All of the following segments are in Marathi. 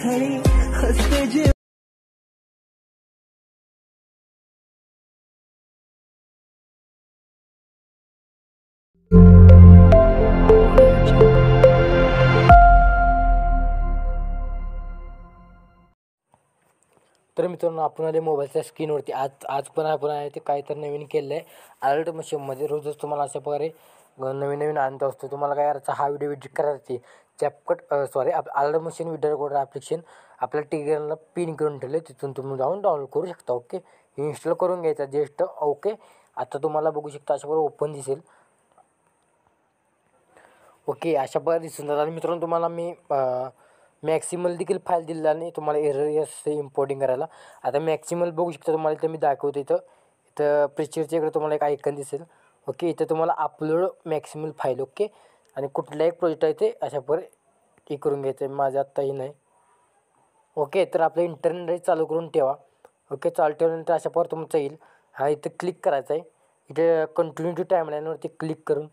खरी हसते जे तर मित्रांनो, आपण आले मोबाईलच्या स्क्रीनवरती. आज पण आपण आहे ते काय तर नवीन केलं आहे अलर्ट मशीनमध्ये. रोजच तुम्हाला अशा प्रकारे नवीन नवीन आणत असतो. तुम्हाला काय करायचं, हा व्हिडिओ एडिट करायची CapCut alert machine video recorder application आपल्या टेलिग्रामला पिन करून ठेवले, तिथून तुम्ही जाऊन डाउनलोड करू शकता. ओके, इन्स्टॉल करून घ्यायचा जस्ट. ओके, आता तुम्हाला बघू शकता अशा प्रकारे ओपन दिसेल. ओके, अशा प्रकारे दिसून जातात. आणि मित्रांनो, तुम्हाला मी मॅक्सिमल देखील फाईल दिलेला नाही तुम्हाला एरर असते इम्पोर्टिंग करायला. आता मॅक्सिमल बघू शकता तुम्हाला, इथं मी दाखवतो. इथं पिक्चरच्या इकडे तुम्हाला एक आयकन दिसेल. ओके, इथं तुम्हाला अपलोड मॅक्सिमल फाईल. ओके, आणि कुठलाही एक प्रोजेक्ट आहे ते अशा प्रकारे हे करून घ्यायचं आहे. माझं आत्ताही नाही. ओके, तर आपलं इंटरनेट चालू करून ठेवा. ओके, चालू ठेवल्यानंतर अशा प्रकारे तुमचं येईल. हा, इथं क्लिक करायचं आहे. इथे कंटिन्यू टू टाईमलाईनवरती क्लिक करून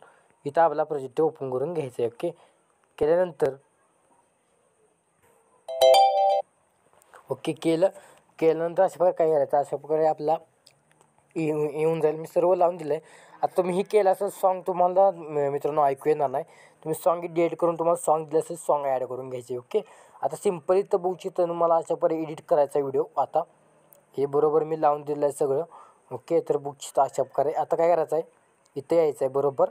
इथं आपला प्रोजेक्ट ओपन करून घ्यायचं आहे. ओके, केल्यानंतर ओके केल्यानंतर अशा प्रकारे काय करायचं, अशा प्रकारे आपला येऊन जाईल. मी सर्व लावून दिलं आहे. आता तुम्ही हे केलं असं सॉन्ग तुम्हाला मित्रांनो ऐकू येणार नाही. तुम्ही सॉन्ग डिलीट करून तुम्हाला सॉन्ग दिलं असेल सॉन्ग ॲड करून घ्यायचे. ओके, आता सिम्पली तर बघू तर मला अशा प्रकारे एडिट करायचा व्हिडिओ. आता हे बरोबर मी लावून दिलं आहे सगळं. ओके, तर बघू अशा प्रकारे आता काय करायचं आहे, इथे यायचं आहे बरोबर.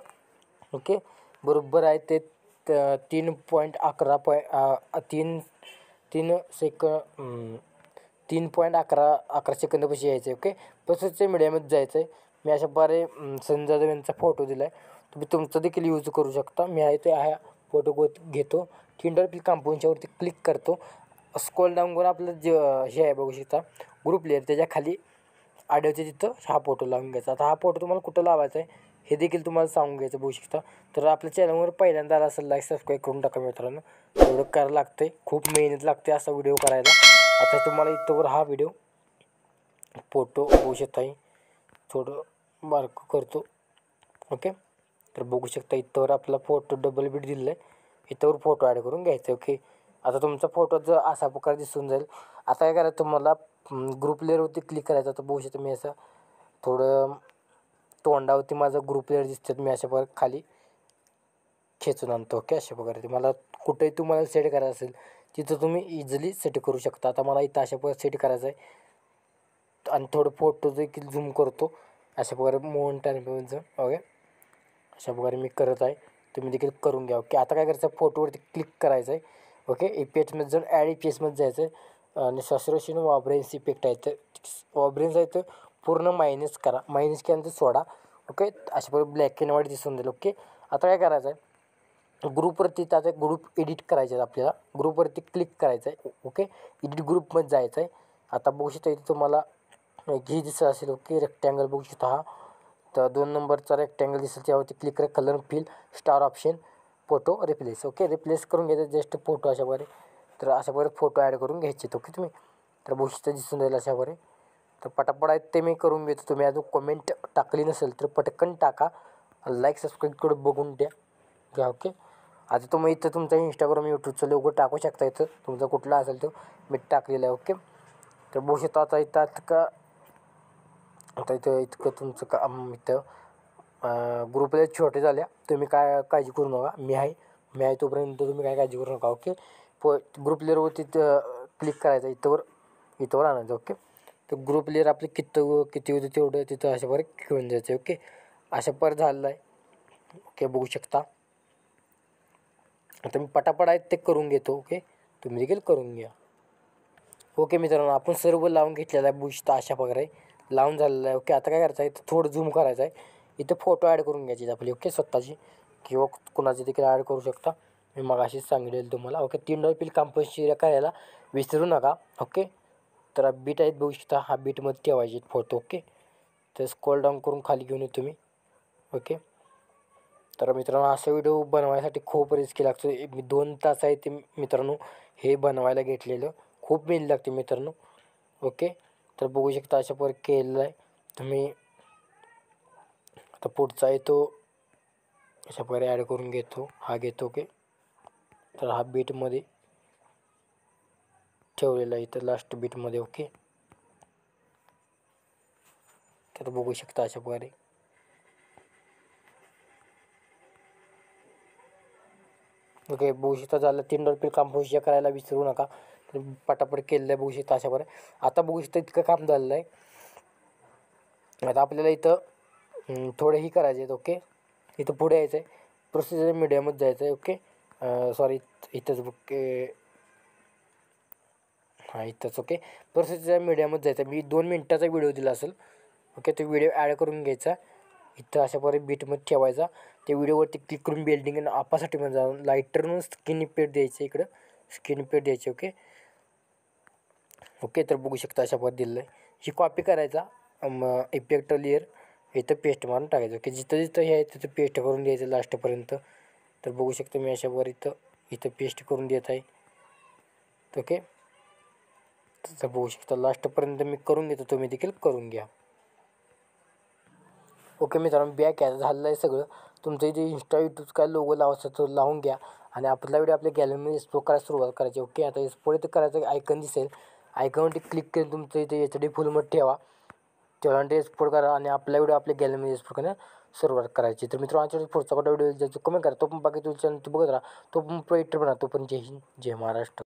ओके, बरोबर आहे ते 3.11 सेकंदापाशी यायचं आहे. ओके, तसंच मीडियामध्ये जायचं आहे. मी अशा प्रकारे संजय जाधव यांचा फोटो दिला आहे. तुम्ही तुमचा देखील यूज करू शकता. मी आहे ते फोटो घेतो. टिंडर क्लिक कंपोजच्यावरती क्लिक करतो. स्क्रॉल डाऊन करून आपलं जे हे आहे बघू शकता ग्रुप लेअर, त्याच्या खाली ऑडिओच्या तिथं हा फोटो लावून घ्यायचा. आता हा फोटो तुम्हाला कुठं लावायचा आहे हे देखील तुम्हाला सांगून घ्यायचं बघू शकता. तर आपल्या चॅनलवर पहिल्यांदा आला असेल लाईक सबस्क्राईब करून टाका मित्रांनो. एवढं करायला लागतं आहे, खूप मेहनत लागते असा व्हिडिओ करायला. आता तुम्हाला इथंवर हा व्हिडिओ फोटो बघू शकता, थोडं बारकं करतो. ओके, तर बघू शकता इथंवर आपला फोटो डबल बीट दिलेलं आहे. इथंवर फोटो ॲड करून घ्यायचं. ओके, आता तुमचा फोटो जर असा प्रकारे दिसून जाईल. आता काय करायचं, तुम्हाला ग्रुप लेअरवरती क्लिक करायचं. आता बघू शकता मी असं थोडं तोंडावरती माझं ग्रुप लेअर दिसतात. मी अशा प्रकारे खाली खेचून आणतो. ओके, अशा प्रकारे तुम्हाला कुठेही तुम्हाला सेट करायचं असेल तिथं तुम्ही इझिली सेट करू शकता. आता मला इथं अशा प्रकारे सेट करायचं आहे. आणि थोडं फोटो देखील झूम करतो अशा प्रकारे मोहन टायमिंगचं. ओके, अशा प्रकारे मी करत आहे, तुम्ही देखील करून घ्या. ओके, आता काय करायचं, फोटोवरती क्लिक करायचं आहे. ओके, इफेक्टमध्ये जाऊन ॲड इफेक्ट्समध्ये जायचं आहे. आणि सॅच्युरेशन वाब्रेन्स इफेक्ट आहे तर वाब्रेन्स आहे तर पूर्ण मायनस करा. मायनस केल्यानंतर सोडा. ओके, अशा प्रकारे ब्लॅक अँड व्हाईट दिसून जाईल. ओके, आता काय करायचं आहे, ग्रुपवरती त्याचा ग्रुप एडिट करायचा आहे आपल्याला. ग्रुपवरती क्लिक करायचं आहे. ओके, एडिट ग्रुपमध्ये जायचं आहे. आता बघू शकता इथे तुम्हाला घी दिसत असेल. ओके, रेक्टँगल बघू शकता हा, तर 2 नंबरचा रेक्टँगल दिसेल त्यावरती क्लिक करा. Colour fill star option photo replace. Okay, replace करून घ्यायचं जस्ट फोटो अशा प्रकारे. तर अशा प्रकारे फोटो ॲड करून घ्यायचे. ओके, तुम्ही तर बघू शकता दिसून जाईल अशा प्रकारे. तर पटापट आहेत ते मी करून घेतो. तुम्ही अजून कमेंट टाकली नसेल तर पटकन टाका. लाईक सबस्क्राईब करून बघून घ्या. ओके, आता तुम्ही इथं तुमचा इंस्टाग्राम यूट्यूबचं लोगो टाकू शकता. इथं तुमचा कुठला असेल तो मी टाकलेला आहे. ओके, तर बघू शकता आता इथं इतकं तुमचं इथं ग्रुपला छोटे झाल्या. तुम्ही काय काळजी करू नका. मी आहे तोपर्यंत तुम्ही काय काळजी करू नका. ओके, ग्रुप लेअरवरती क्लिक करायचं, इथंवर आणायचं. ओके, तर ग्रुप लेअर आपले किती होते तेवढं तिथं अशा प्रकारे घेऊन जायचं. ओके, अशा प्रकारे झालेलं आहे. ओके, बघू शकता. आता मी पटापट आहेत ते करून घेतो. ओके, तुम्ही देखील करून घ्या. ओके मित्रांनो, आपण सर्व लावून घेतलेलं आहे. बघू शकता अशा प्रकारे लावून झालेलं आहे. ओके, आता काय करायचं आहे, इथं थोडं झूम करायचं आहे. इथं फोटो ॲड करून घ्यायचे आपली. ओके, स्वतःची किंवा कुणाची देखील ॲड करू शकता. मी मगाशीच सांगितलेलं तुम्हाला. ओके, 3 डॉलर कंपल्सरी करायला विसरू नका. ओके, तर बीट आहेत बघू शकता, हा बीटमध्ये ठेवायचे फोटो. ओके, तर स्क्रॉल डाऊन करून खाली घेऊन येतो मी. ओके, तर मित्रांनो असा व्हिडिओ बनवायसाठी खूप रिस्की लागतो. मी 2 तास आहे ते मित्रांनो हे बनवायला घेतलेलं. खूप मेहनत लागते मित्रांनो. ओके, तर बघू शकता अशा प्रकारे केलेलं आहे तुम्ही. आता पुढचा आहे तो अशा प्रकारे ॲड करून घेतो. हा घेतो. ओके, तर हा बीटमध्ये ठेवलेलं आहे इथं लास्ट बीटमध्ये. ओके, तर बघू शकता अशा प्रकारे. ओके, बघू शकता झालं. $3 काम करायला विसरू नका. तर पटापट केलेलं आहे बघू शकता अशा प्रकारे. आता बघू शकता इतकं काम झालेलं आहे. आता आपल्याला इथं थोडेही करायचे आहेत. ओके, इथं पुढे यायचं आहे, प्रोसिजर मीडियमच जायचं आहे. ओके, सॉरी इथंच ओके, हां इथंच. ओके, प्रोसिजर मीडियमच जायचं आहे. मी 2 मिनटाचा व्हिडिओ दिला असेल. ओके, तो व्हिडिओ ॲड करून घ्यायचा, इथं अशा प्रकारे बीटमध्ये ठेवायचा. त्या व्हिडिओवरती क्लिक करून बिल्डिंग आणि आपासाठी म्हणजे जाऊन लाईटरनं स्किन इफेक्ट द्यायचं इकडं, स्किन इफेक्ट द्यायचे. ओके ओके, तर बघू शकता अशा प्रकारे दिलेलं आहे. ही कॉपी करायचा, इफेक्ट लेअर इथं पेस्ट मारून टाकायचं. ओके, जिथं जिथं हे आहे तिथं पेस्ट करून द्यायचं लास्टपर्यंत. तर बघू शकता मी अशावर इथं पेस्ट करून देत आहे. ओके, तर बघू शकता लास्टपर्यंत मी करून देतो, तुम्ही देखील करून घ्या. ओके मित्रांनो, बॅक आहे झालेलं आहे सगळं. तुमचं इथे इंस्टा यूट्यूब काय लोगो लावायचा तो लावून घ्या आणि आपला व्हिडिओ आपल्या गॅलरीमध्ये एक्सपोर्ट करायला सुरुवात करायची. ओके, आता एक्सपोर्ट इथं करायचं आयकन दिसेल, आयकॉनवरती क्लिक करून तुमचं इथे HD फुलमध्ये ठेवा. तेवढ्यानंतर एक्सपोर्ट करा आणि आपला व्हिडिओ आपल्या गॅलरीमध्ये एक्सपोर्ट करण्यास सुरुवात करायची. तर मित्रांनो, आमच्या पुढचा कुठला व्हिडिओ ज्याचं कमेंट करा, तो पण बाकी तुमच्या चॅनल बघत राहा, तो पण प्रोजेक्टर बना. तो पण जय हिंद, जय महाराष्ट्र.